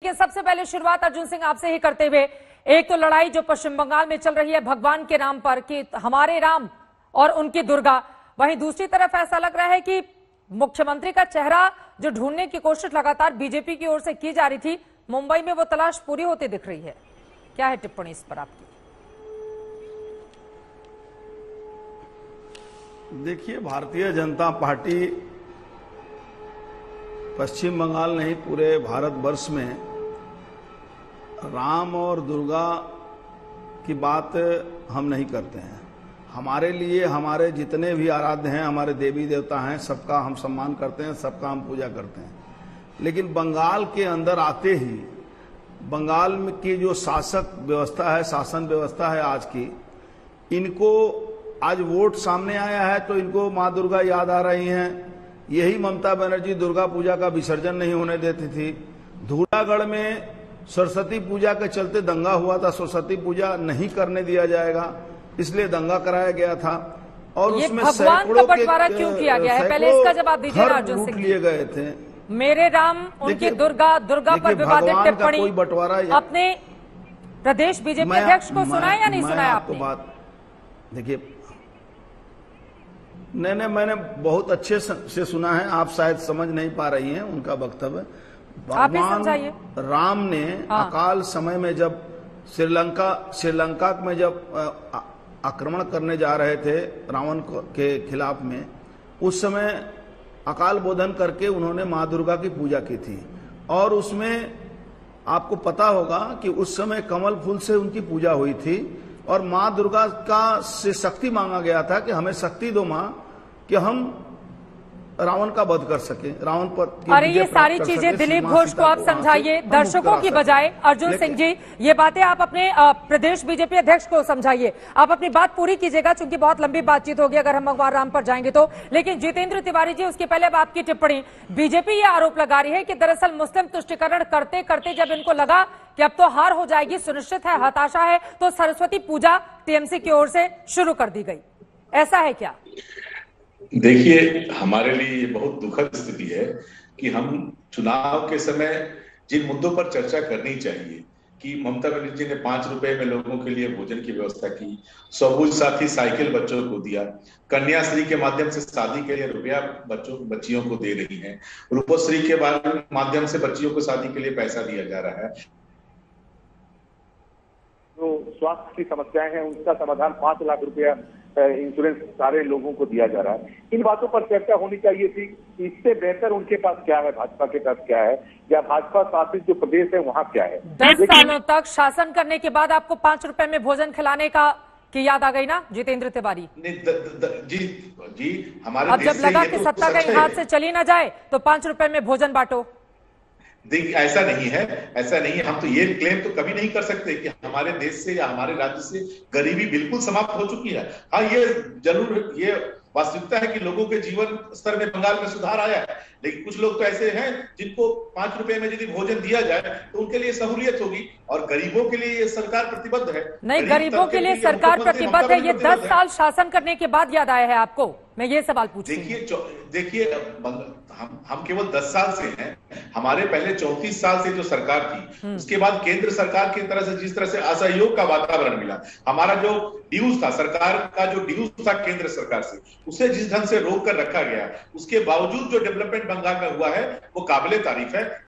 देखिए, सबसे पहले शुरुआत अर्जुन सिंह आपसे ही करते हुए, एक तो लड़ाई जो पश्चिम बंगाल में चल रही है भगवान के नाम पर कि हमारे राम और उनकी दुर्गा, वहीं दूसरी तरफ ऐसा लग रहा है कि मुख्यमंत्री का चेहरा जो ढूंढने की कोशिश लगातार बीजेपी की ओर से की जा रही थी, मुंबई में वो तलाश पूरी होती दिख रही है। क्या है टिप्पणी इस पर आपकी? देखिए, भारतीय जनता पार्टी पश्चिम बंगाल नहीं पूरे भारतवर्ष में राम और दुर्गा की बात हम नहीं करते हैं। हमारे लिए हमारे जितने भी आराध्य हैं, हमारे देवी देवता हैं, सबका हम सम्मान करते हैं, सबका हम पूजा करते हैं। लेकिन बंगाल के अंदर आते ही बंगाल में की जो शासक व्यवस्था है, शासन व्यवस्था है आज की, इनको आज वोट सामने आया है तो इनको माँ दुर्गा याद आ रही हैं। यही ममता बनर्जी दुर्गा पूजा का विसर्जन नहीं होने देती थी। धूलागढ़ में सरस्वती पूजा के चलते दंगा हुआ था, सरस्वती पूजा नहीं करने दिया जाएगा इसलिए दंगा कराया गया था। और उसमें सैकड़ों बंटवारा क्यों किया गया है, पहले इसका जवाब दीजिए अर्जुन सिंह। लिए गए थे मेरे राम उनकी दुर्गा, दुर्गा पर विवादित टिप्पणी कोई बंटवारा अपने प्रदेश बीजेपी अध्यक्ष को सुनाया या नहीं सुनाया आपने? बात देखिए, नहीं, मैंने बहुत अच्छे से सुना है, आप शायद समझ नहीं पा रही हैं उनका वक्तव्य। भगवान राम ने अकाल समय में जब श्रीलंका में जब आक्रमण करने जा रहे थे रावण के खिलाफ में, उस समय अकाल बोधन करके उन्होंने माँ दुर्गा की पूजा की थी। और उसमें आपको पता होगा कि उस समय कमल फूल से उनकी पूजा हुई थी और माँ दुर्गा का से शक्ति मांगा गया था कि हमें शक्ति दो माँ कि हम रावण का वध कर सके, रावण पर। अरे ये सारी चीजें दिलीप घोष को आप समझाइए, दर्शकों की बजाय। अर्जुन सिंह जी, ये बातें आप अपने प्रदेश बीजेपी अध्यक्ष को समझाइए। आप अपनी बात पूरी कीजिएगा क्योंकि बहुत लंबी बातचीत होगी अगर हम भगवान राम पर जाएंगे तो। लेकिन जितेंद्र तिवारी जी, उसके पहले अब आपकी टिप्पणी। बीजेपी ये आरोप लगा रही है कि दरअसल मुस्लिम तुष्टिकरण करते करते जब इनको लगा कि अब तो हार हो जाएगी, सुनिश्चित है, हताशा है, तो सरस्वती पूजा टीएमसी की ओर से शुरू कर दी गई। ऐसा है क्या? देखिए, हमारे लिए ये बहुत दुखद स्थिति है कि हम चुनाव के समय जिन मुद्दों पर चर्चा करनी चाहिए कि ममता बनर्जी ने 5 रुपए में लोगों के लिए भोजन की व्यवस्था की, सबुज साथी साइकिल बच्चों को दिया, कन्याश्री के माध्यम से शादी के लिए रुपया बच्चियों को दे रही हैं, रूपश्री के माध्यम से बच्चियों को शादी के लिए पैसा दिया जा रहा है। जो स्वास्थ्य की समस्याएं हैं उनका समाधान 5 लाख रुपया इंश्योरेंस सारे लोगों को दिया जा रहा है। इन बातों पर चर्चा होनी चाहिए थी। इससे बेहतर उनके पास क्या है, भाजपा के पास क्या है, या भाजपा शासित जो प्रदेश है वहाँ क्या है। 10 सालों तक शासन करने के बाद आपको 5 रुपए में भोजन खिलाने का की याद आ गई ना जितेंद्र तिवारी? जी हमारे अब जब लगा कि सत्ता कहीं हाथ से चली ना जाए तो 5 रुपए में भोजन बांटो। देखिए, ऐसा नहीं है, ऐसा नहीं है। हम तो ये क्लेम तो कभी नहीं कर सकते कि हमारे देश से या हमारे राज्य से गरीबी बिल्कुल समाप्त हो चुकी है। हाँ, ये जरूर ये वास्तविकता है कि लोगों के जीवन स्तर में बंगाल में सुधार आया है, लेकिन कुछ लोग तो ऐसे हैं जिनको 5 रुपए में यदि भोजन दिया जाए तो उनके लिए सहूलियत होगी, और गरीबों के लिए ये सरकार प्रतिबद्ध है। नहीं, गरीबों के लिए सरकार प्रतिबद्ध है, ये 10 साल शासन करने के बाद याद आया है आपको? मैं ये सवाल पूछ रही हूं। देखिए, हम केवल 10 साल से हैं, हमारे पहले 34 साल से जो सरकार थी, उसके बाद केंद्र सरकार की तरह से जिस तरह से असहयोग का वातावरण मिला, हमारा जो ड्यूज था, सरकार का जो ड्यूज था केंद्र सरकार से, उसे जिस ढंग से रोक कर रखा गया, उसके बावजूद जो डेवलपमेंट बंगाल में हुआ है वो काबिले तारीफ है।